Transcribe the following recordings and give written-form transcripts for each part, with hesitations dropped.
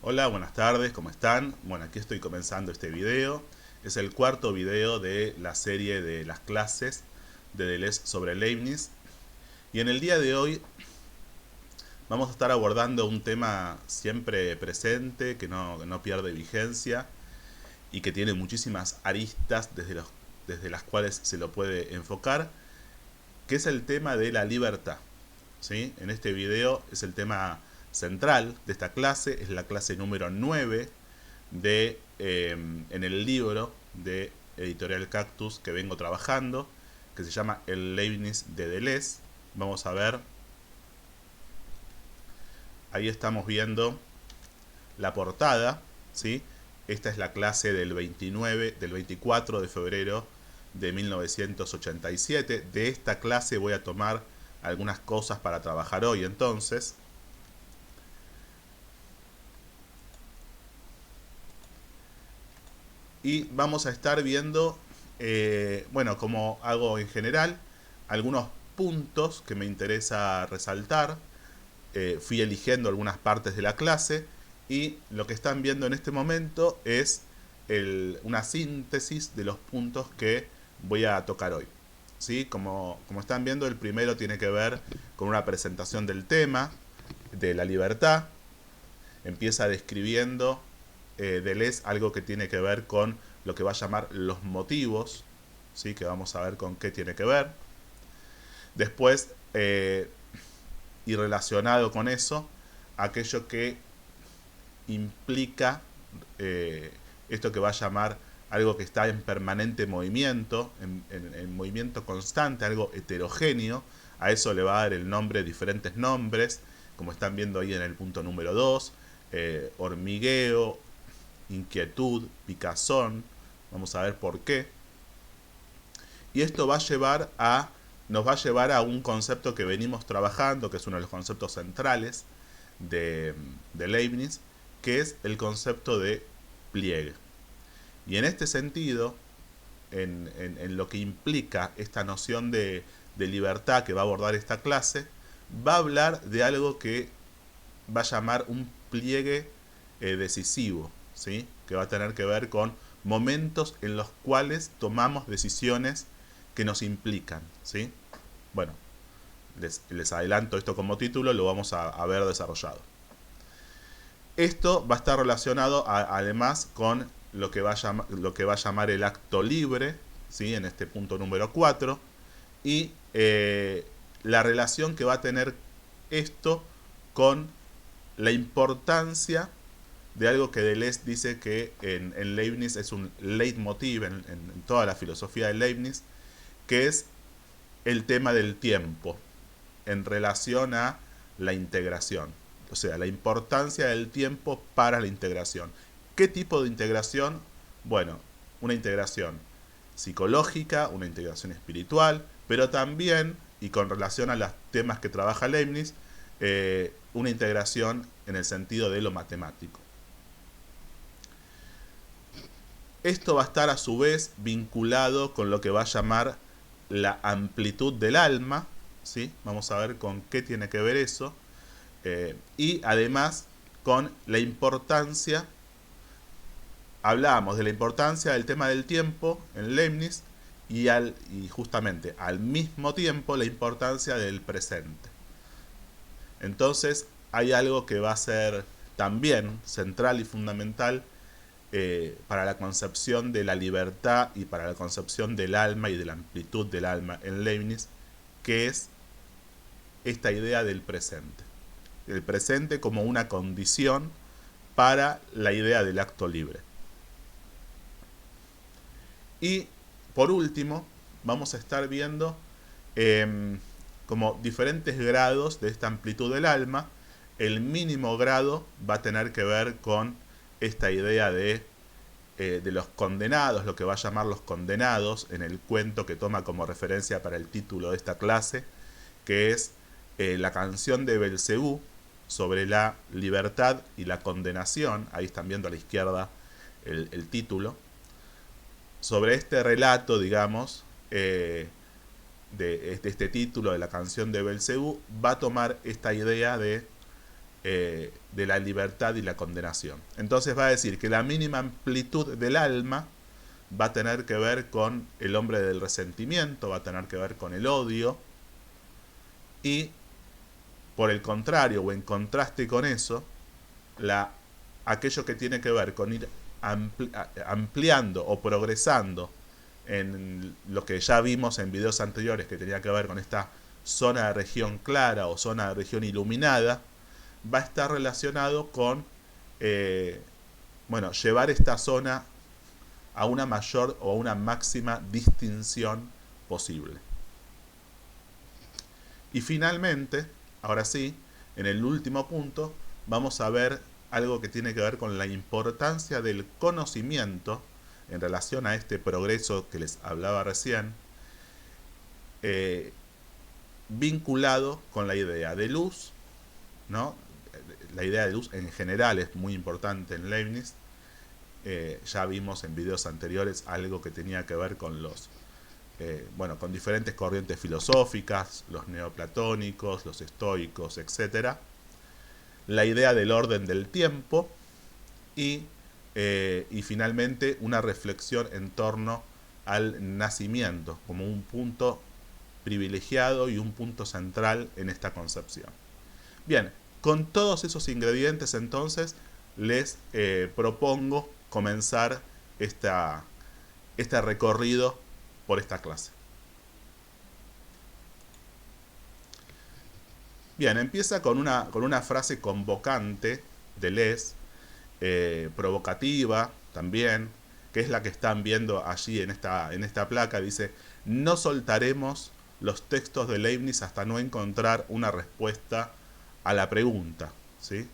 Hola, buenas tardes, ¿cómo están? Bueno, aquí estoy comenzando este video. Es el cuarto video de la serie de las clases de Deleuze sobre Leibniz. Y en el día de hoy vamos a estar abordando un tema siempre presente, que no pierde vigencia y que tiene muchísimas aristas desde las cuales se lo puede enfocar, que es el tema de la libertad. ¿Sí? En este video es el tema central de esta clase, es la clase número 9 en el libro de Editorial Cactus que vengo trabajando, que se llama El Leibniz de Deleuze. Vamos a ver, ahí estamos viendo la portada, ¿sí? Esta es la clase del 24 de febrero de 1987. De esta clase voy a tomar algunas cosas para trabajar hoy entonces. Y vamos a estar viendo, bueno, como hago en general, algunos puntos que me interesa resaltar. Fui eligiendo algunas partes de la clase y lo que están viendo en este momento es una síntesis de los puntos que voy a tocar hoy. ¿Sí? Como están viendo, el primero tiene que ver con una presentación del tema de la libertad. Empieza describiendo Deleuze algo que tiene que ver con lo que va a llamar los motivos, ¿sí? Que vamos a ver con qué tiene que ver. Después, y relacionado con eso, aquello que implica esto que va a llamar algo que está en permanente movimiento, en movimiento constante, algo heterogéneo. A eso le va a dar el nombre, diferentes nombres, como están viendo ahí en el punto número 2, hormigueo, inquietud, picazón. Vamos a ver por qué. Y esto nos va a llevar a un concepto que venimos trabajando, que es uno de los conceptos centrales de Leibniz, que es el concepto de pliegue. Y en este sentido, en lo que implica esta noción de libertad que va a abordar esta clase, va a hablar de algo que va a llamar un pliegue decisivo, ¿sí? Que va a tener que ver con momentos en los cuales tomamos decisiones que nos implican, ¿sí? Bueno, les adelanto esto como título, lo vamos a ver desarrollado. Esto va a estar relacionado además con lo que va a llamar el acto libre, ¿sí? En este punto número 4, y la relación que va a tener esto con la importancia de algo que Deleuze dice que en Leibniz es un leitmotiv en toda la filosofía de Leibniz, que es el tema del tiempo en relación a la integración. O sea, la importancia del tiempo para la integración. ¿Qué tipo de integración? Bueno, una integración psicológica, una integración espiritual, pero también, y con relación a los temas que trabaja Leibniz, una integración en el sentido de lo matemático. Esto va a estar a su vez vinculado con lo que va a llamar la amplitud del alma, ¿sí? Vamos a ver con qué tiene que ver eso. Y además con la importancia, hablábamos de la importancia del tema del tiempo en Leibniz y justamente al mismo tiempo la importancia del presente. Entonces hay algo que va a ser también central y fundamental para la concepción de la libertad y para la concepción del alma y de la amplitud del alma en Leibniz, que es esta idea del presente. El presente como una condición para la idea del acto libre. Y por último, vamos a estar viendo como diferentes grados de esta amplitud del alma. El mínimo grado va a tener que ver con esta idea de los condenados, lo que va a llamar los condenados en el cuento que toma como referencia para el título de esta clase, que es la canción de Belcebú sobre la libertad y la condenación. Ahí están viendo a la izquierda el título. Sobre este relato, digamos, de este título de la canción de Belcebú, va a tomar esta idea de de la libertad y la condenación. Entonces va a decir que la mínima amplitud del alma va a tener que ver con el hombre del resentimiento, va a tener que ver con el odio, y por el contrario, o en contraste con eso, aquello que tiene que ver con ir ampliando o progresando en lo que ya vimos en videos anteriores, que tenía que ver con esta zona de región clara o zona de región iluminada, va a estar relacionado con llevar esta zona a una mayor o a una máxima distinción posible. Y finalmente, ahora sí, en el último punto, vamos a ver algo que tiene que ver con la importancia del conocimiento en relación a este progreso que les hablaba recién, vinculado con la idea de luz, ¿no? La idea de luz en general es muy importante en Leibniz. Ya vimos en videos anteriores algo que tenía que ver con con diferentes corrientes filosóficas, los neoplatónicos, los estoicos, etc. La idea del orden del tiempo y finalmente una reflexión en torno al nacimiento como un punto privilegiado y un punto central en esta concepción. Bien, con todos esos ingredientes entonces les propongo comenzar este recorrido por esta clase. Bien, empieza con una frase convocante de Deleuze, provocativa también, que es la que están viendo allí en esta placa. Dice: no soltaremos los textos de Leibniz hasta no encontrar una respuesta a la pregunta, ¿sí?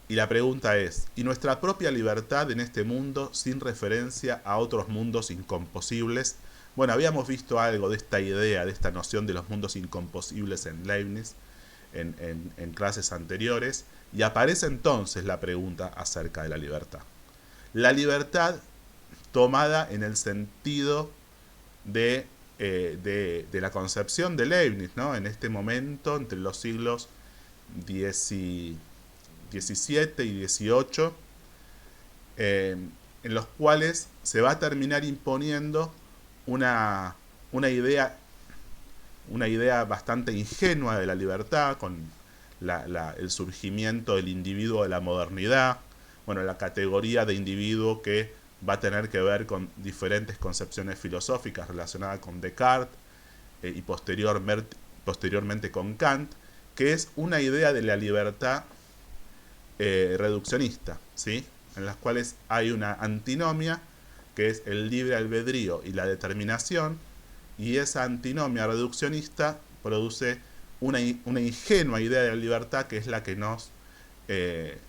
Y la pregunta es: ¿y nuestra propia libertad en este mundo sin referencia a otros mundos incomposibles? Bueno, habíamos visto algo de esta idea, de esta noción de los mundos incomposibles en Leibniz en clases anteriores, y aparece entonces la pregunta acerca de la libertad. La libertad tomada en el sentido de la concepción de Leibniz, ¿no? En este momento, entre los siglos XVII y XVIII, en los cuales se va a terminar imponiendo una idea bastante ingenua de la libertad, con el surgimiento del individuo de la modernidad, la categoría de individuo que va a tener que ver con diferentes concepciones filosóficas relacionadas con Descartes y posteriormente con Kant, que es una idea de la libertad reduccionista, ¿sí? En las cuales hay una antinomia, que es el libre albedrío y la determinación, y esa antinomia reduccionista produce una ingenua idea de la libertad, que es la que nos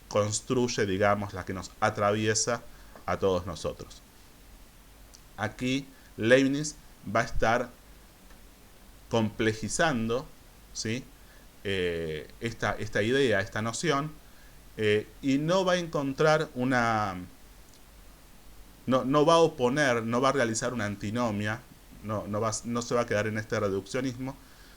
construye, digamos, la que nos atraviesa a todos nosotros. Aquí Leibniz va a estar complejizando, ¿sí? esta idea, esta noción, y no va a encontrar no va a oponer, no va a realizar una antinomia, no se va a quedar en este reduccionismo,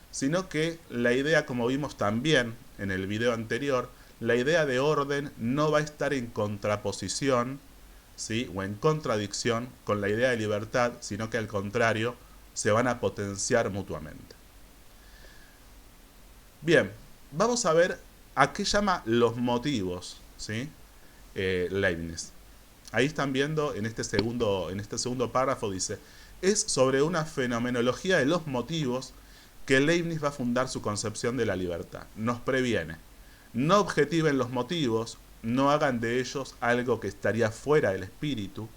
sino que la idea, como vimos también en el video anterior, la idea de orden no va a estar en contraposición, ¿sí? O en contradicción con la idea de libertad, sino que al contrario se van a potenciar mutuamente. Bien, vamos a ver a qué llama los motivos, ¿sí? Leibniz. Ahí están viendo en este segundo párrafo, dice: es sobre una fenomenología de los motivos que Leibniz va a fundar su concepción de la libertad. Nos previene: no objetiven los motivos, no hagan de ellos algo que estaría fuera del espíritu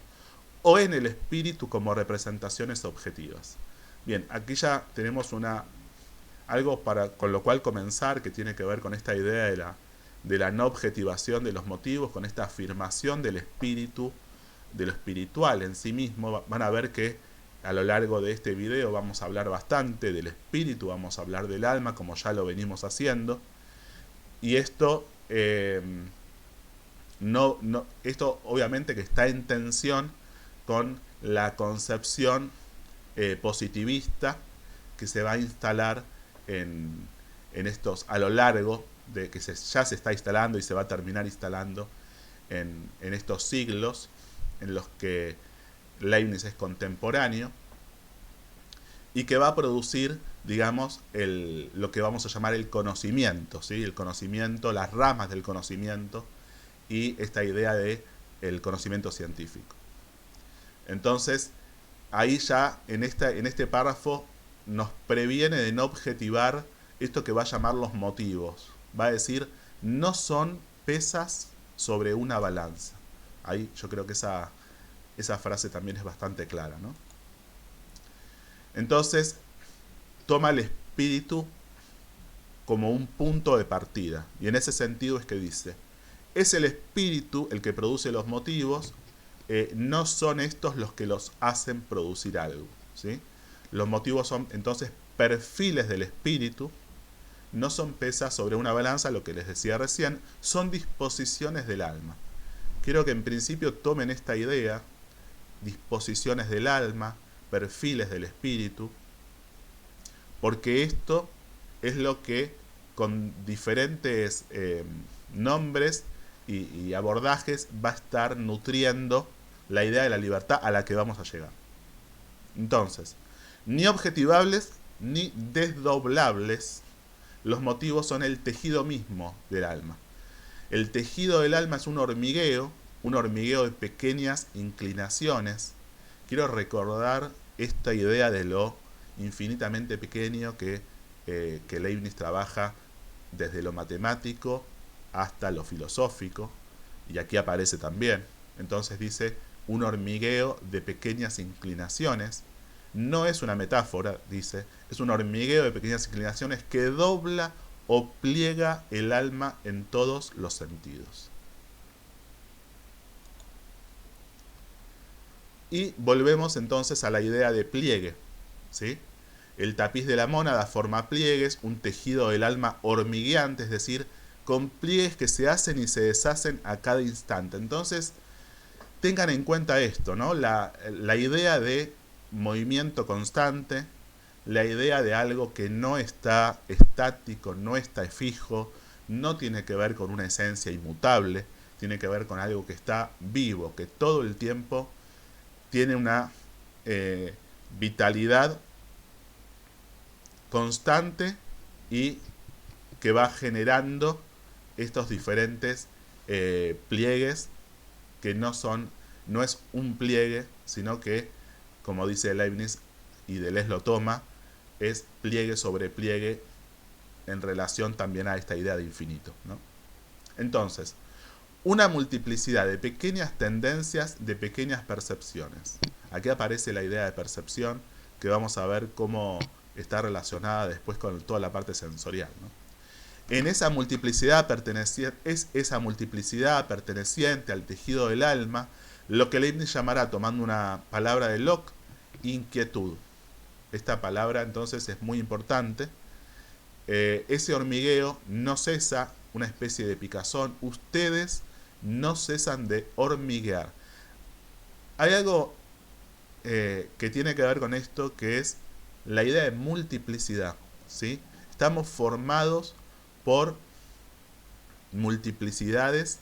o en el espíritu como representaciones objetivas. Bien, aquí ya tenemos algo con lo cual comenzar, que tiene que ver con esta idea de la no objetivación de los motivos, con esta afirmación del espíritu, de lo espiritual en sí mismo. Van a ver que a lo largo de este video vamos a hablar bastante del espíritu, vamos a hablar del alma, como ya lo venimos haciendo. Y esto, esto obviamente que está en tensión con la concepción positivista que se va a instalar a lo largo de que ya se está instalando y se va a terminar instalando en estos siglos en los que Leibniz es contemporáneo, y que va a producir, digamos, lo que vamos a llamar el conocimiento, ¿sí? El conocimiento, las ramas del conocimiento y esta idea de el conocimiento científico. Entonces, ahí ya en este párrafo nos previene de no objetivar esto que va a llamar los motivos. Va a decir, no son pesas sobre una balanza. Ahí yo creo que esa frase también es bastante clara, ¿no? Entonces, toma el espíritu como un punto de partida. Y en ese sentido es que dice, es el espíritu el que produce los motivos, no son estos los que los hacen producir algo, ¿sí? Los motivos son entonces perfiles del espíritu, no son pesas sobre una balanza, lo que les decía recién, son disposiciones del alma. Quiero que en principio tomen esta idea, disposiciones del alma, perfiles del espíritu, porque esto es lo que con diferentes nombres y abordajes va a estar nutriendo la idea de la libertad a la que vamos a llegar. Entonces, ni objetivables ni desdoblables, los motivos son el tejido mismo del alma. El tejido del alma es un hormigueo de pequeñas inclinaciones. Quiero recordar esta idea de lo infinitamente pequeño que Leibniz trabaja desde lo matemático hasta lo filosófico, y aquí aparece también. Entonces dice, un hormigueo de pequeñas inclinaciones. No es una metáfora, dice, es un hormigueo de pequeñas inclinaciones que dobla o pliega el alma en todos los sentidos. Y volvemos entonces a la idea de pliegue, ¿sí? El tapiz de la mónada forma pliegues, un tejido del alma hormigueante, es decir, con pliegues que se hacen y se deshacen a cada instante. Entonces, tengan en cuenta esto, ¿no? La idea de movimiento constante, la idea de algo que no está estático, no está fijo, no tiene que ver con una esencia inmutable, tiene que ver con algo que está vivo, que todo el tiempo tiene una vitalidad constante y que va generando estos diferentes pliegues que no es un pliegue, sino que, como dice Leibniz, y Deleuze lo toma, es pliegue sobre pliegue en relación también a esta idea de infinito, ¿no? Entonces, una multiplicidad de pequeñas tendencias, de pequeñas percepciones. Aquí aparece la idea de percepción, que vamos a ver cómo está relacionada después con toda la parte sensorial, ¿no? En esa multiplicidad es esa multiplicidad perteneciente al tejido del alma, lo que Leibniz llamará, tomando una palabra de Locke, inquietud. Esta palabra entonces es muy importante. Ese hormigueo no cesa, una especie de picazón. Ustedes no cesan de hormiguear. Hay algo que tiene que ver con esto, que es la idea de multiplicidad, ¿sí? Estamos formados por multiplicidades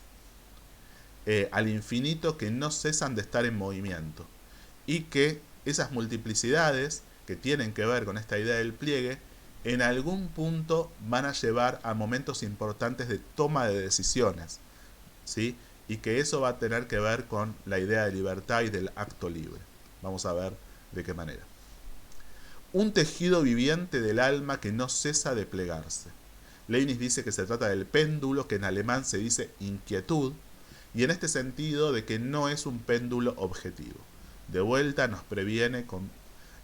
al infinito que no cesan de estar en movimiento, y que esas multiplicidades que tienen que ver con esta idea del pliegue en algún punto van a llevar a momentos importantes de toma de decisiones, ¿sí? Y que eso va a tener que ver con la idea de libertad y del acto libre. Vamos a ver de qué manera. Un tejido viviente del alma que no cesa de plegarse. Leibniz dice que se trata del péndulo, que en alemán se dice inquietud, y en este sentido de que no es un péndulo objetivo. De vuelta nos previene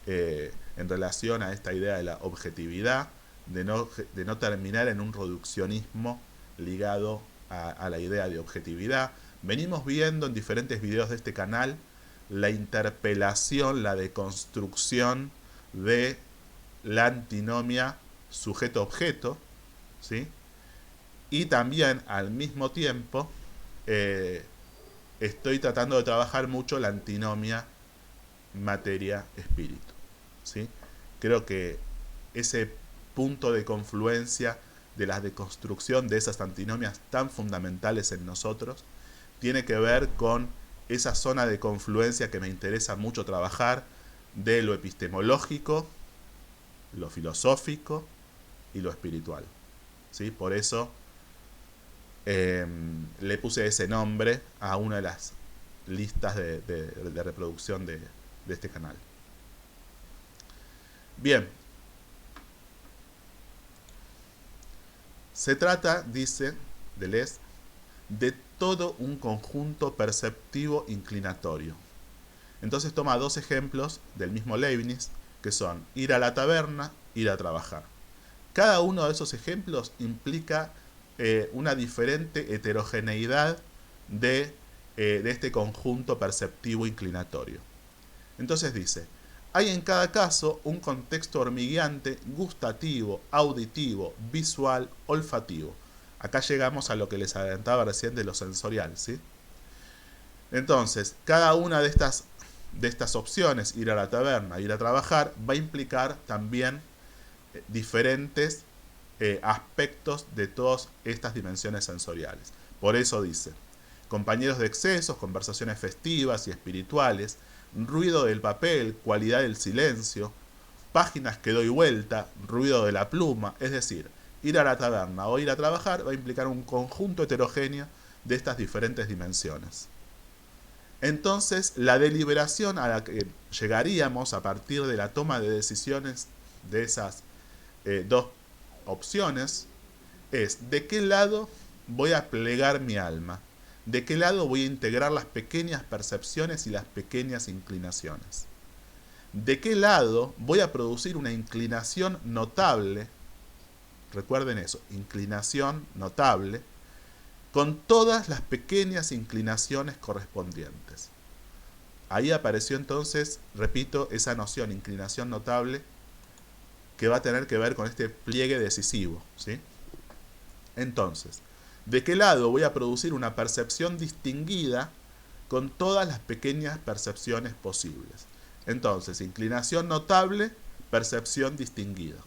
en relación a esta idea de la objetividad, de no terminar en un reduccionismo ligado a la idea de objetividad. Venimos viendo en diferentes videos de este canal la interpelación, la deconstrucción de la antinomia sujeto-objeto, ¿sí? Y también al mismo tiempo estoy tratando de trabajar mucho la antinomia materia-espíritu, ¿sí? Creo que ese punto de confluencia de la deconstrucción de esas antinomias tan fundamentales en nosotros, tiene que ver con esa zona de confluencia que me interesa mucho trabajar, de lo epistemológico, lo filosófico y lo espiritual. ¿Sí? Por eso le puse ese nombre a una de las listas de reproducción de este canal. Bien. Se trata, dice Deleuze, de todo un conjunto perceptivo inclinatorio. Entonces toma dos ejemplos del mismo Leibniz, que son ir a la taberna, ir a trabajar. Cada uno de esos ejemplos implica una diferente heterogeneidad de este conjunto perceptivo inclinatorio. Entonces dice, hay en cada caso un contexto hormigueante gustativo, auditivo, visual, olfativo. Acá llegamos a lo que les adelantaba recién de lo sensorial, ¿sí? Entonces, cada una de estas opciones, ir a la taberna, ir a trabajar, va a implicar también diferentes aspectos de todas estas dimensiones sensoriales. Por eso dice, compañeros de excesos, conversaciones festivas y espirituales, ruido del papel, cualidad del silencio, páginas que doy vuelta, ruido de la pluma, es decir, ir a la taberna o ir a trabajar va a implicar un conjunto heterogéneo de estas diferentes dimensiones. Entonces, la deliberación a la que llegaríamos a partir de la toma de decisiones de esas dos opciones es de qué lado voy a plegar mi alma, de qué lado voy a integrar las pequeñas percepciones y las pequeñas inclinaciones, de qué lado voy a producir una inclinación notable, recuerden eso, inclinación notable, con todas las pequeñas inclinaciones correspondientes. Ahí apareció entonces, repito, esa noción, inclinación notable, que va a tener que ver con este pliegue decisivo, ¿sí? Entonces, ¿de qué lado voy a producir una percepción distinguida con todas las pequeñas percepciones posibles? Entonces, inclinación notable, percepción distinguida.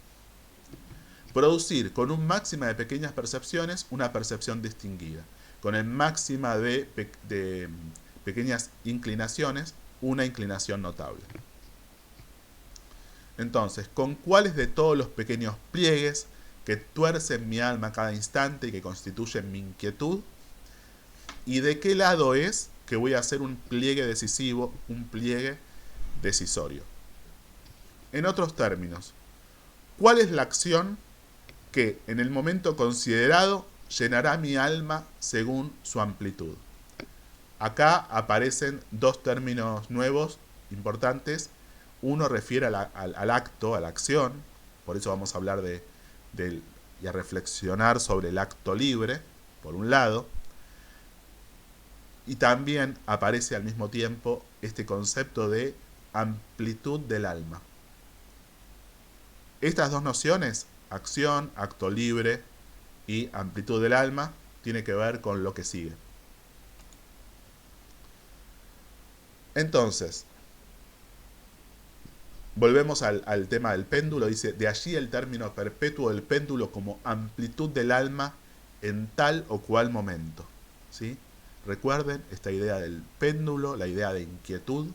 Producir con un máxima de pequeñas percepciones una percepción distinguida. Con el máxima de pequeñas inclinaciones, una inclinación notable. Entonces, ¿con cuáles de todos los pequeños pliegues que tuercen mi alma a cada instante y que constituyen mi inquietud? ¿Y de qué lado es que voy a hacer un pliegue decisivo, un pliegue decisorio? En otros términos, ¿cuál es la acción que en el momento considerado llenará mi alma según su amplitud? Acá aparecen dos términos nuevos importantes. Uno refiere al acto, a la acción, por eso vamos a hablar y a reflexionar sobre el acto libre, por un lado, y también aparece al mismo tiempo este concepto de amplitud del alma. Estas dos nociones, acción, acto libre y amplitud del alma, tiene que ver con lo que sigue. Entonces, volvemos al tema del péndulo, dice, de allí el término perpetuo del péndulo como amplitud del alma en tal o cual momento, ¿sí? Recuerden esta idea del péndulo, la idea de inquietud,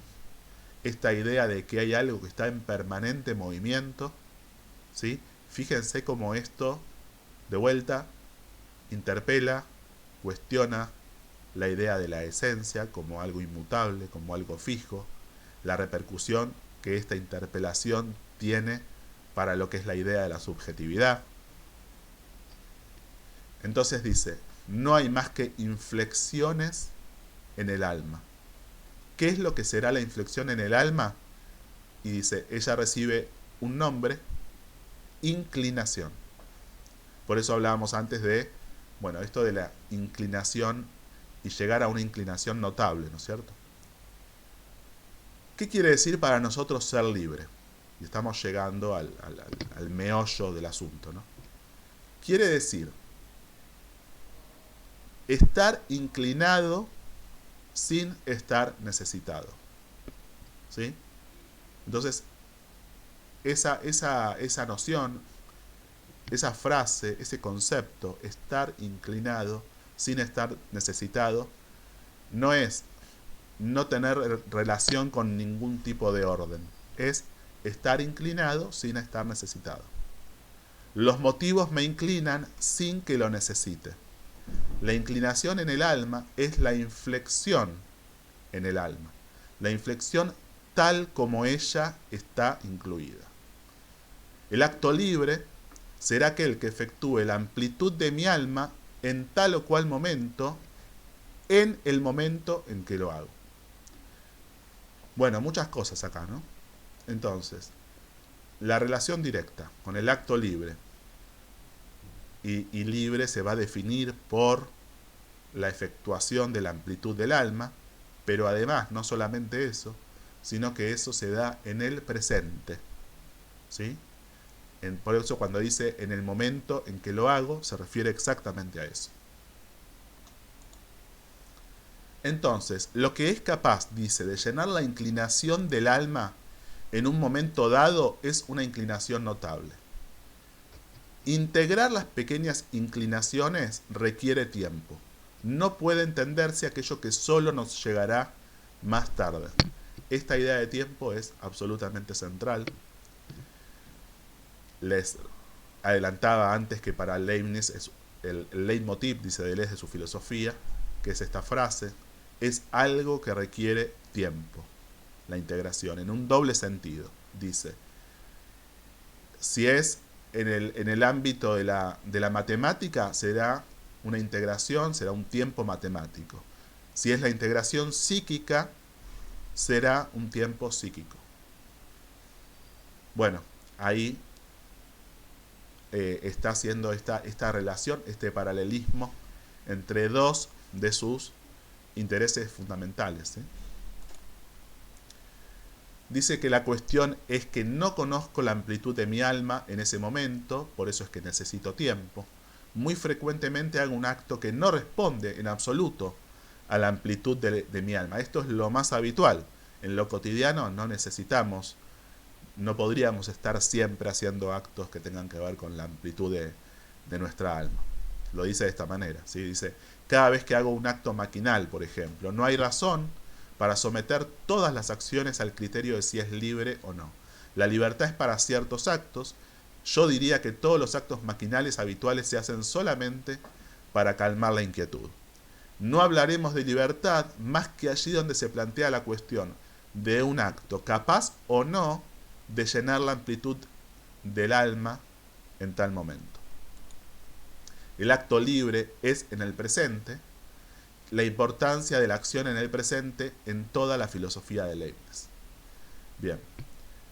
esta idea de que hay algo que está en permanente movimiento, ¿sí? Fíjense cómo esto, de vuelta, interpela, cuestiona la idea de la esencia como algo inmutable, como algo fijo, la repercusión que esta interpelación tiene para lo que es la idea de la subjetividad. Entonces dice, no hay más que inflexiones en el alma. ¿Qué es lo que será la inflexión en el alma? Y dice, ella recibe un nombre, inclinación. Por eso hablábamos antes de, bueno, esto de la inclinación y llegar a una inclinación notable, ¿no es cierto? ¿Qué quiere decir para nosotros ser libre? Y estamos llegando al meollo del asunto, ¿no? Quiere decir estar inclinado sin estar necesitado, ¿sí? Entonces, esa noción esa frase, ese concepto, estar inclinado sin estar necesitado, no es no tener relación con ningún tipo de orden. Es estar inclinado sin estar necesitado. Los motivos me inclinan sin que lo necesite. La inclinación en el alma es la inflexión en el alma. La inflexión tal como ella está incluida. El acto libre será aquel que efectúe la amplitud de mi alma en tal o cual momento, en el momento en que lo hago. Bueno, muchas cosas acá, ¿no? Entonces, la relación directa con el acto libre y libre se va a definir por la efectuación de la amplitud del alma, pero además no solamente eso, sino que eso se da en el presente, ¿sí? Por eso cuando dice en el momento en que lo hago, se refiere exactamente a eso. Entonces, lo que es capaz, dice, de llenar la inclinación del alma en un momento dado es una inclinación notable. Integrar las pequeñas inclinaciones requiere tiempo. No puede entenderse aquello que solo nos llegará más tarde. Esta idea de tiempo es absolutamente central. Les adelantaba antes que para Leibniz es el leitmotiv, dice Deleuze, de su filosofía, que es esta frase, es algo que requiere tiempo, la integración, en un doble sentido. Dice, si es en el ámbito de la matemática, será una integración, será un tiempo matemático. Si es la integración psíquica, será un tiempo psíquico. Bueno, ahí está haciendo esta relación, este paralelismo entre dos de sus intereses fundamentales. Dice que la cuestión es que no conozco la amplitud de mi alma en ese momento, por eso es que necesito tiempo. Muy frecuentemente hago un acto que no responde en absoluto a la amplitud de mi alma. Esto es lo más habitual. En lo cotidiano no necesitamos, no podríamos estar siempre haciendo actos que tengan que ver con la amplitud de nuestra alma. Lo dice de esta manera, ¿sí? Dice, cada vez que hago un acto maquinal, por ejemplo, no hay razón para someter todas las acciones al criterio de si es libre o no. La libertad es para ciertos actos. Yo diría que todos los actos maquinales habituales se hacen solamente para calmar la inquietud. No hablaremos de libertad más que allí donde se plantea la cuestión de un acto capaz o no de llenar la amplitud del alma en tal momento. El acto libre es en el presente, la importancia de la acción en el presente en toda la filosofía de Leibniz. Bien,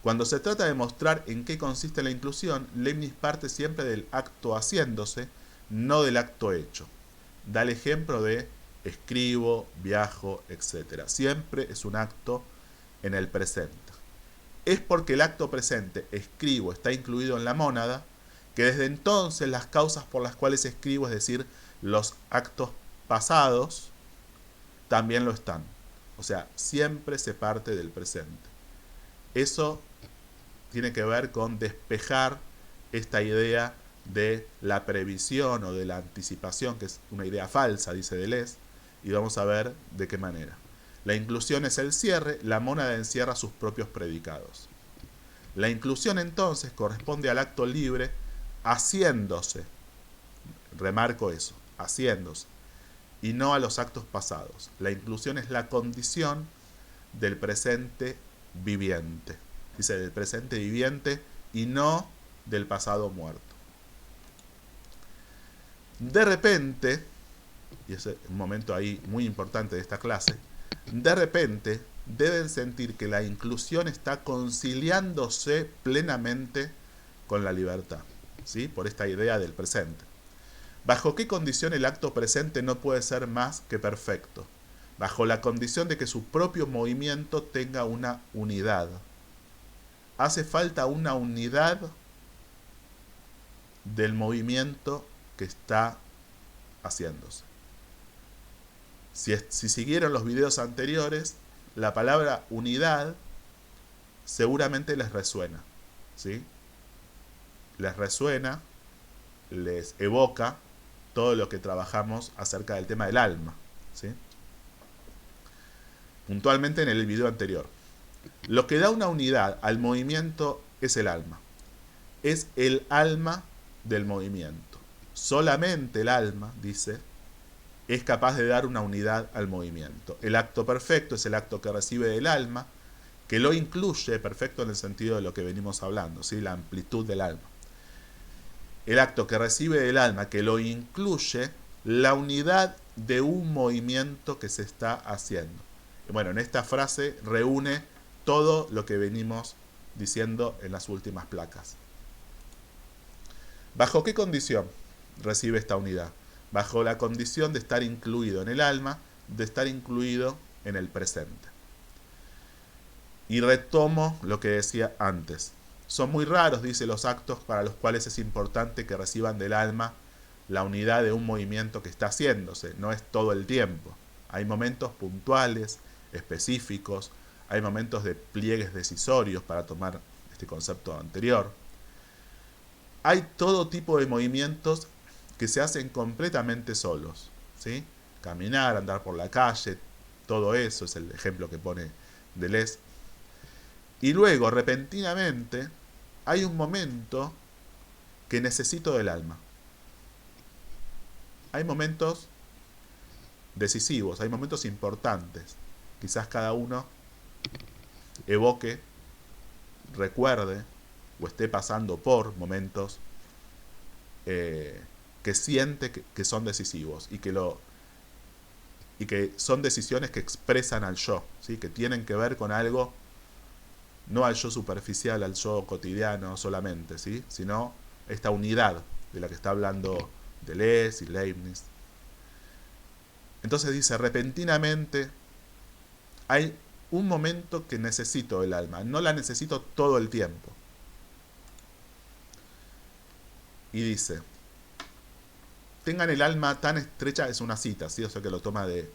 cuando se trata de mostrar en qué consiste la inclusión, Leibniz parte siempre del acto haciéndose, no del acto hecho. Da el ejemplo de escribo, viajo, etc. Siempre es un acto en el presente. Es porque el acto presente, escribo, está incluido en la mónada, que desde entonces las causas por las cuales escribo, es decir, los actos pasados, también lo están. O sea, siempre se parte del presente. Eso tiene que ver con despejar esta idea de la previsión o de la anticipación, que es una idea falsa, dice Deleuze, y vamos a ver de qué manera. La inclusión es el cierre, la mónada encierra sus propios predicados. La inclusión entonces corresponde al acto libre haciéndose, remarco eso, haciéndose, y no a los actos pasados. La inclusión es la condición del presente viviente, dice del presente viviente y no del pasado muerto. De repente, y ese es un momento ahí muy importante de esta clase, de repente deben sentir que la inclusión está conciliándose plenamente con la libertad, ¿sí? Por esta idea del presente. ¿Bajo qué condición el acto presente no puede ser más que perfecto? Bajo la condición de que su propio movimiento tenga una unidad. Hace falta una unidad del movimiento que está haciéndose. Si siguieron los videos anteriores, la palabra unidad seguramente les resuena, ¿sí? Les resuena les evoca todo lo que trabajamos acerca del tema del alma, ¿sí? Puntualmente en el video anterior. Lo que da una unidad al movimiento es el alma. Es el alma del movimiento. Solamente el alma, dice, es capaz de dar una unidad al movimiento. El acto perfecto es el acto que recibe del alma, que lo incluye, perfecto en el sentido de lo que venimos hablando, ¿sí? La amplitud del alma. El acto que recibe del alma, que lo incluye la unidad de un movimiento que se está haciendo. Bueno, en esta frase reúne todo lo que venimos diciendo en las últimas placas. ¿Bajo qué condición recibe esta unidad? Bajo la condición de estar incluido en el alma, de estar incluido en el presente. Y retomo lo que decía antes. Son muy raros, dice, los actos para los cuales es importante que reciban del alma la unidad de un movimiento que está haciéndose. No es todo el tiempo. Hay momentos puntuales, específicos, hay momentos de pliegues decisorios, para tomar este concepto anterior. Hay todo tipo de movimientos que se hacen completamente solos, ¿sí? Caminar, andar por la calle, todo eso es el ejemplo que pone Deleuze. Y luego, repentinamente, hay un momento que necesito del alma. Hay momentos decisivos, hay momentos importantes. Quizás cada uno evoque, recuerde o esté pasando por momentos que siente que son decisivos y que son decisiones que expresan al yo, ¿sí? Que tienen que ver con algo, no al yo superficial, al yo cotidiano solamente, ¿sí? Sino esta unidad de la que está hablando Deleuze y Leibniz. Entonces dice, repentinamente hay un momento que necesito el alma, no la necesito todo el tiempo. Y dice, tengan el alma tan estrecha, es una cita, ¿sí? O sea que lo toma de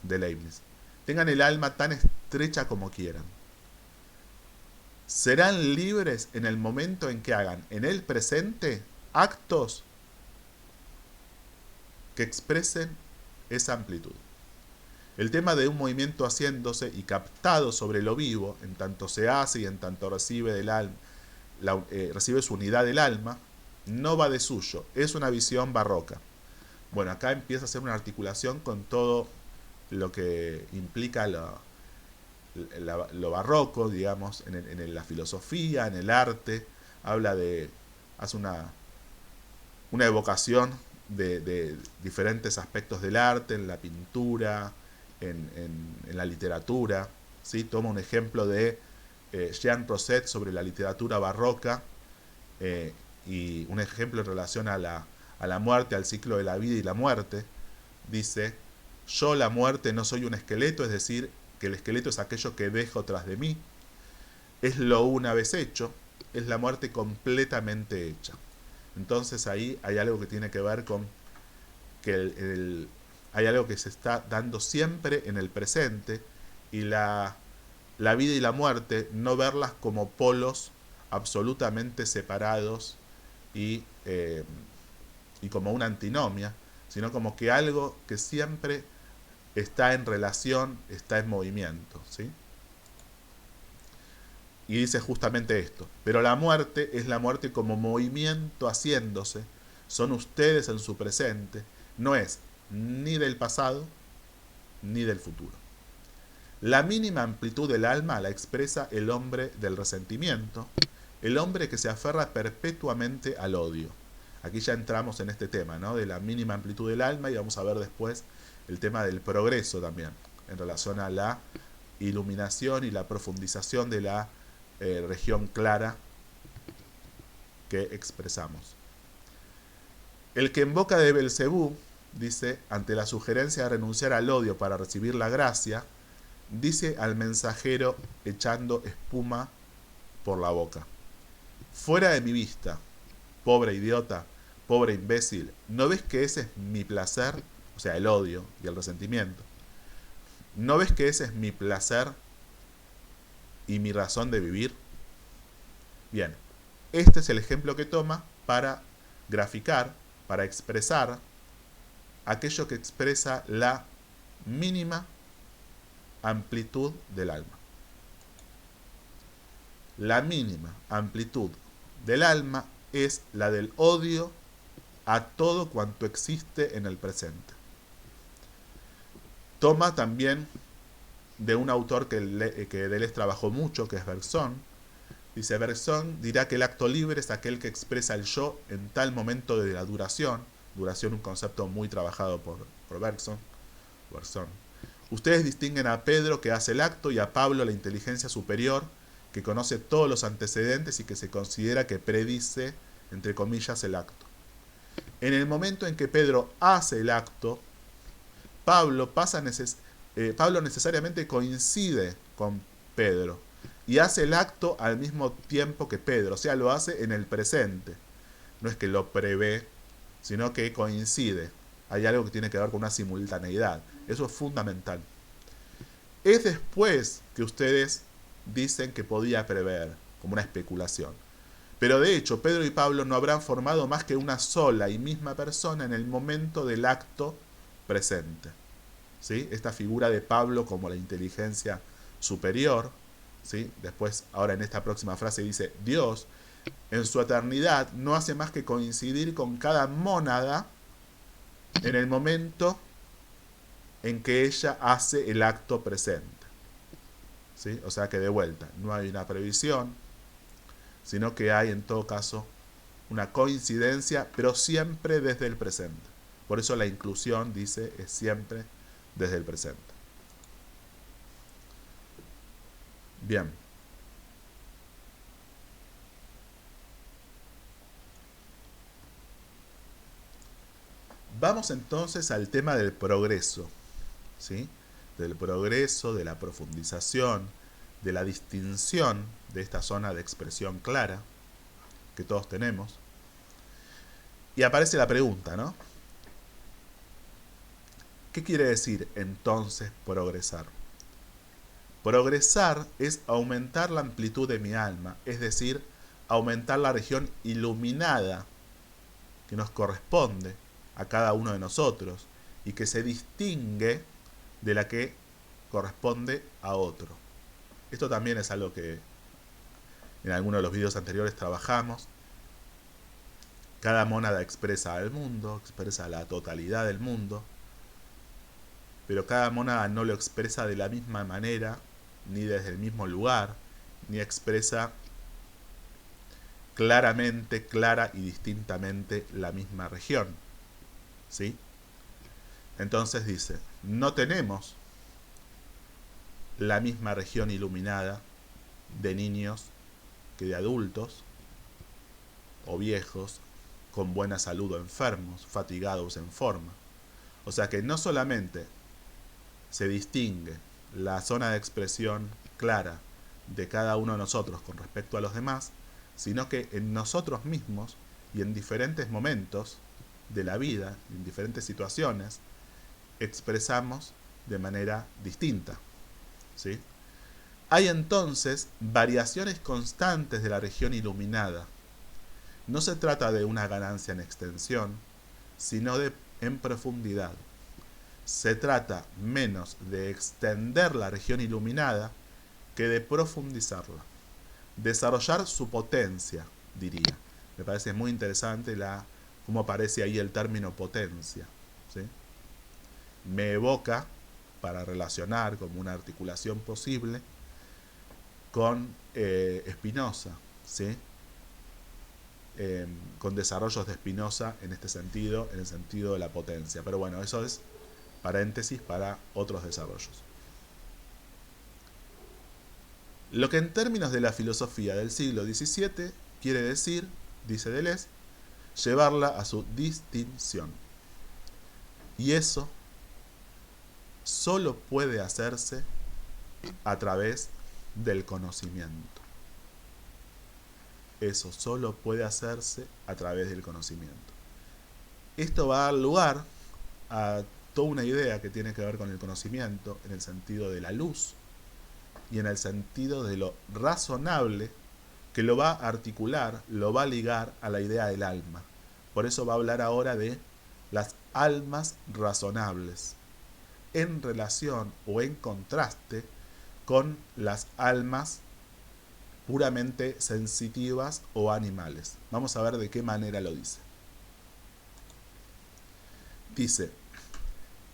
Leibniz. Tengan el alma tan estrecha como quieran. Serán libres en el momento en que hagan en el presente actos que expresen esa amplitud. El tema de un movimiento haciéndose y captado sobre lo vivo, en tanto se hace y en tanto recibe del alma, recibe su unidad del alma, no va de suyo, es una visión barroca. Bueno, acá empieza a hacer una articulación con todo lo que implica lo barroco, digamos, en la filosofía, en el arte. Hace una evocación de diferentes aspectos del arte, en la pintura, en la literatura, ¿sí? Toma un ejemplo de Jean Rosset sobre la literatura barroca, y un ejemplo en relación a la muerte, al ciclo de la vida y la muerte. Dice, yo la muerte no soy un esqueleto, es decir, que el esqueleto es aquello que dejo tras de mí, es lo una vez hecho, es la muerte completamente hecha. Entonces ahí hay algo que tiene que ver con que hay algo que se está dando siempre en el presente, y la vida y la muerte no verlas como polos absolutamente separados y como una antinomia, sino como que algo que siempre está en relación, está en movimiento, ¿sí? Y dice justamente esto, pero la muerte es la muerte como movimiento haciéndose, son ustedes en su presente, no es ni del pasado ni del futuro. La mínima amplitud del alma la expresa el hombre del resentimiento, el hombre que se aferra perpetuamente al odio. Aquí ya entramos en este tema, ¿no? De la mínima amplitud del alma, y vamos a ver después el tema del progreso también, en relación a la iluminación y la profundización de la región clara que expresamos. El que en boca de Belcebú, dice, ante la sugerencia de renunciar al odio para recibir la gracia, dice al mensajero echando espuma por la boca, fuera de mi vista, pobre idiota, pobre imbécil, ¿no ves que ese es mi placer? O sea, el odio y el resentimiento. ¿No ves que ese es mi placer y mi razón de vivir? Bien, este es el ejemplo que toma para graficar, para expresar aquello que expresa la mínima amplitud del alma. La mínima amplitud del alma es la del odio a todo cuanto existe en el presente. Toma también de un autor que Deleuze trabajó mucho, que es Bergson. Dice, Bergson dirá que el acto libre es aquel que expresa el yo en tal momento de la duración. Duración, un concepto muy trabajado por Bergson. Ustedes distinguen a Pedro, que hace el acto, y a Pablo, la inteligencia superior, que conoce todos los antecedentes y que se considera que predice, entre comillas, el acto. En el momento en que Pedro hace el acto, Pablo necesariamente coincide con Pedro y hace el acto al mismo tiempo que Pedro, o sea, lo hace en el presente. No es que lo prevé, sino que coincide. Hay algo que tiene que ver con una simultaneidad. Eso es fundamental. Es después que ustedes dicen que podía prever, como una especulación. Pero de hecho, Pedro y Pablo no habrán formado más que una sola y misma persona en el momento del acto presente. ¿Sí? Esta figura de Pablo como la inteligencia superior, ¿sí? Después, ahora en esta próxima frase dice, Dios en su eternidad no hace más que coincidir con cada mónada en el momento en que ella hace el acto presente. ¿Sí? O sea que de vuelta, no hay una previsión, sino que hay en todo caso una coincidencia, pero siempre desde el presente. Por eso la inclusión, dice, es siempre desde el presente. Bien. Vamos entonces al tema del progreso, ¿sí? Del progreso, de la profundización, de la distinción de esta zona de expresión clara que todos tenemos. Y aparece la pregunta, ¿no? ¿Qué quiere decir entonces progresar? Progresar es aumentar la amplitud de mi alma, es decir, aumentar la región iluminada que nos corresponde a cada uno de nosotros y que se distingue de la que corresponde a otro. Esto también es algo que en algunos de los videos anteriores trabajamos. Cada mónada expresa al mundo, expresa la totalidad del mundo, pero cada mónada no lo expresa de la misma manera, ni desde el mismo lugar, ni expresa claramente, clara y distintamente la misma región. ¿Sí? Entonces dice, no tenemos la misma región iluminada de niños que de adultos o viejos con buena salud o enfermos, fatigados en forma. O sea que no solamente se distingue la zona de expresión clara de cada uno de nosotros con respecto a los demás, sino que en nosotros mismos y en diferentes momentos de la vida, en diferentes situaciones, expresamos de manera distinta. ¿Sí? Hay entonces variaciones constantes de la región iluminada. No se trata de una ganancia en extensión, sino en profundidad. Se trata menos de extender la región iluminada que de profundizarla. Desarrollar su potencia, diría. Me parece muy interesante cómo aparece ahí el término potencia. ¿Sí? Me evoca, para relacionar como una articulación posible, con Spinoza, ¿sí? Con desarrollos de Spinoza en este sentido, en el sentido de la potencia. Pero bueno, eso es paréntesis para otros desarrollos. Lo que en términos de la filosofía del siglo XVII quiere decir, dice Deleuze, llevarla a su distinción. Y eso solo puede hacerse a través del conocimiento. Eso solo puede hacerse a través del conocimiento. Esto va a dar lugar a toda una idea que tiene que ver con el conocimiento en el sentido de la luz y en el sentido de lo razonable, que lo va a articular, lo va a ligar a la idea del alma. Por eso va a hablar ahora de las almas razonables, en relación o en contraste con las almas puramente sensitivas o animales. Vamos a ver de qué manera lo dice. Dice,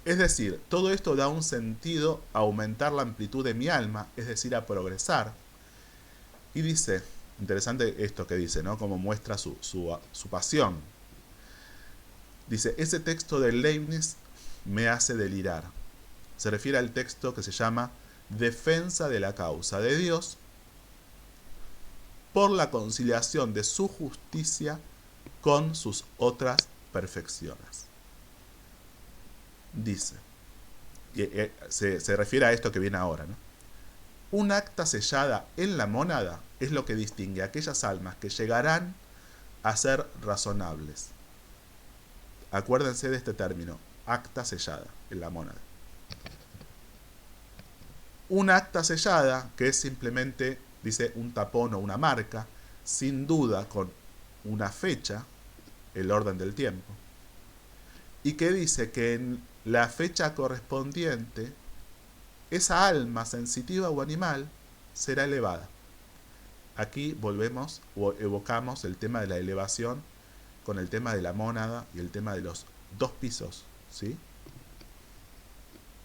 es decir, todo esto da un sentido a aumentar la amplitud de mi alma, es decir, a progresar. Y dice, interesante esto que dice, ¿no? Como muestra su pasión. Dice, ese texto de Leibniz me hace delirar. Se refiere al texto que se llama Defensa de la causa de Dios por la conciliación de su justicia con sus otras perfecciones. Dice, se refiere a esto que viene ahora, ¿no? Un acta sellada en la mónada es lo que distingue a aquellas almas que llegarán a ser razonables. Acuérdense de este término, acta sellada en la mónada. Un acta sellada, que es simplemente, dice, un tapón o una marca, sin duda con una fecha, el orden del tiempo, y que dice que en la fecha correspondiente, esa alma sensitiva o animal será elevada. Aquí volvemos o evocamos el tema de la elevación con el tema de la mónada y el tema de los dos pisos, ¿sí?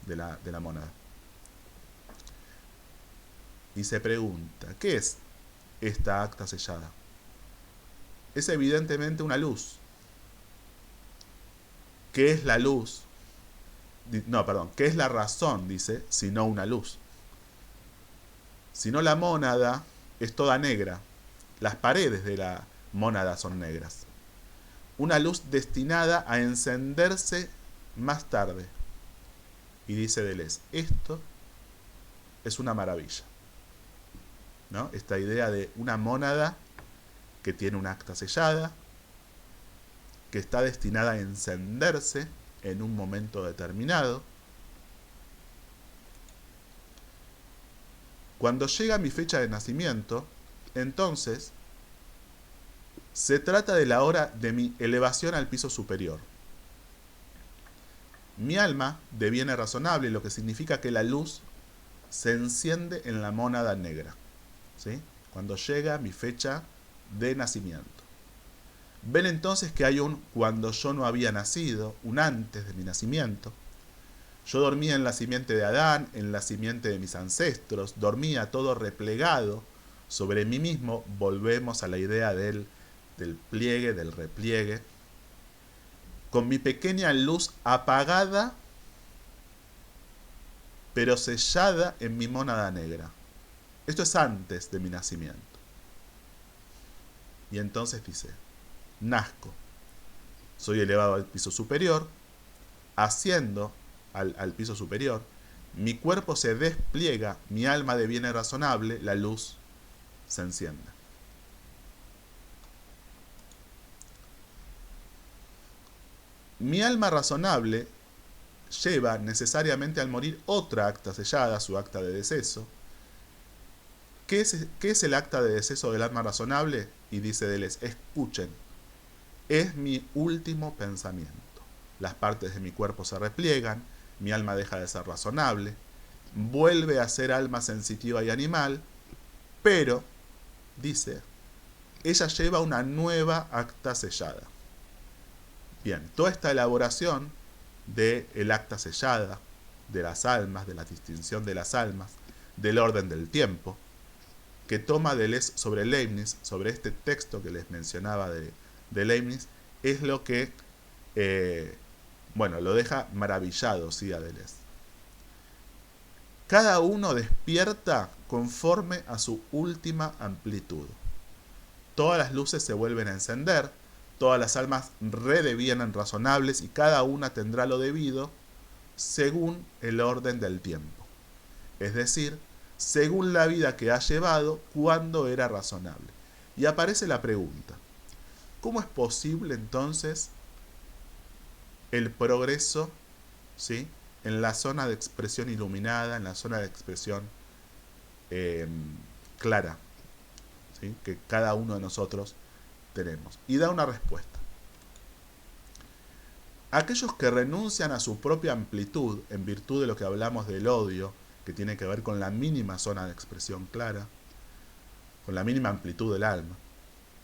de la mónada. Y se pregunta, ¿qué es esta acta sellada? Es evidentemente una luz. ¿Qué es la luz? No, perdón, ¿qué es la razón? Dice, sino una luz. Si no, la mónada es toda negra. Las paredes de la mónada son negras. Una luz destinada a encenderse más tarde. Y dice Deleuze, esto es una maravilla, ¿no? Esta idea de una mónada que tiene una acta sellada, que está destinada a encenderse en un momento determinado. Cuando llega mi fecha de nacimiento, entonces se trata de la hora de mi elevación al piso superior. Mi alma deviene razonable, lo que significa que la luz se enciende en la mónada negra, ¿sí? Cuando llega mi fecha de nacimiento. Ven entonces que hay un cuando yo no había nacido, un antes de mi nacimiento. Yo dormía en la simiente de Adán, en la simiente de mis ancestros, dormía todo replegado sobre mí mismo. Volvemos a la idea del pliegue, del repliegue. Con mi pequeña luz apagada, pero sellada en mi mónada negra. Esto es antes de mi nacimiento. Y entonces dice, nazco, soy elevado al piso superior, asciendo al piso superior, mi cuerpo se despliega, mi alma deviene razonable, la luz se enciende. Mi alma razonable lleva necesariamente al morir otra acta sellada, su acta de deceso. ¿Qué es el acta de deceso del alma razonable? Y dice Deleuze, escuchen, es mi último pensamiento. Las partes de mi cuerpo se repliegan, mi alma deja de ser razonable, vuelve a ser alma sensitiva y animal, pero, dice, ella lleva una nueva acta sellada. Bien, toda esta elaboración del acta sellada, de las almas, de la distinción de las almas, del orden del tiempo, que toma Deleuze sobre Leibniz, sobre este texto que les mencionaba de Leibniz, es lo que, lo deja maravillado, sí, a Deleuze. Cada uno despierta conforme a su última amplitud. Todas las luces se vuelven a encender, todas las almas redevienen razonables y cada una tendrá lo debido según el orden del tiempo. Es decir, según la vida que ha llevado cuando era razonable. Y aparece la pregunta, ¿cómo es posible entonces el progreso, ¿sí?, en la zona de expresión iluminada, en la zona de expresión clara, ¿sí?, que cada uno de nosotros tenemos? Y da una respuesta. aquellos que renuncian a su propia amplitud en virtud de lo que hablamos del odio, que tiene que ver con la mínima zona de expresión clara, con la mínima amplitud del alma,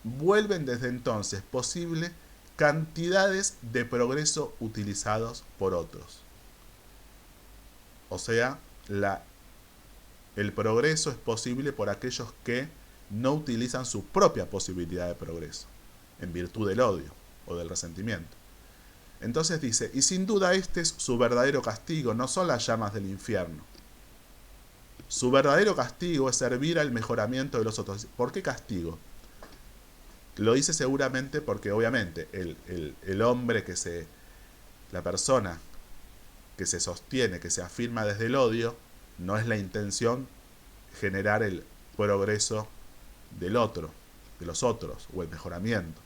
vuelven desde entonces posible cantidades de progreso utilizados por otros. O sea, el progreso es posible por aquellos que no utilizan su propia posibilidad de progreso, en virtud del odio o del resentimiento. Entonces dice, y sin duda este es su verdadero castigo, no son las llamas del infierno. Su verdadero castigo es servir al mejoramiento de los otros. ¿Por qué castigo? Lo dice seguramente porque obviamente el hombre la persona que se sostiene, que se afirma desde el odio, no es la intención generar el progreso del otro, de los otros, o el mejoramiento.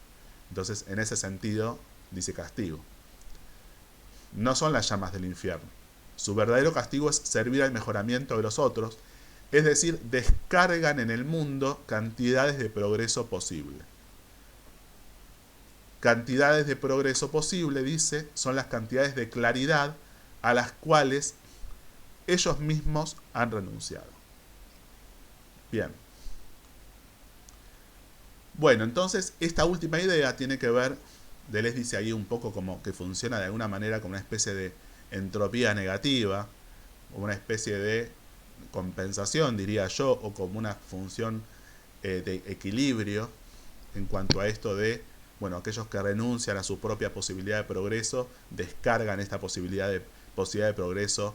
Entonces, en ese sentido, dice castigo. No son las llamas del infierno. Su verdadero castigo es servir al mejoramiento de los otros, es decir, descargan en el mundo cantidades de progreso posible. Cantidades de progreso posible, dice, son las cantidades de claridad a las cuales ellos mismos han renunciado. Bien. Bueno, entonces esta última idea tiene que ver, Deleuze dice ahí un poco como que funciona de alguna manera como una especie de entropía negativa, o una especie de compensación, diría yo, o como una función de equilibrio en cuanto a esto de, bueno, aquellos que renuncian a su propia posibilidad de progreso descargan esta posibilidad de progreso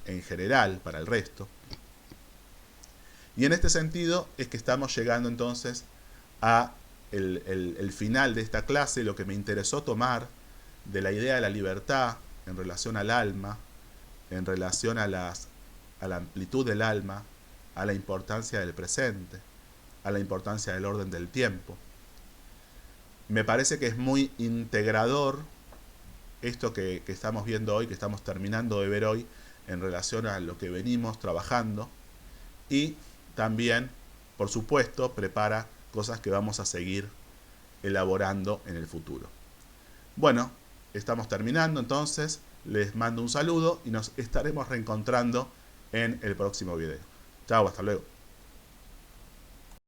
en general para el resto. Y en este sentido es que estamos llegando entonces a el final de esta clase, lo que me interesó tomar de la idea de la libertad en relación al alma, en relación a la amplitud del alma, a la importancia del presente, a la importancia del orden del tiempo. Me parece que es muy integrador esto que estamos viendo hoy, que estamos terminando de ver hoy, en relación a lo que venimos trabajando, y también, por supuesto, prepara cosas que vamos a seguir elaborando en el futuro. Bueno, estamos terminando entonces, les mando un saludo y nos estaremos reencontrando en el próximo video. Chao, hasta luego.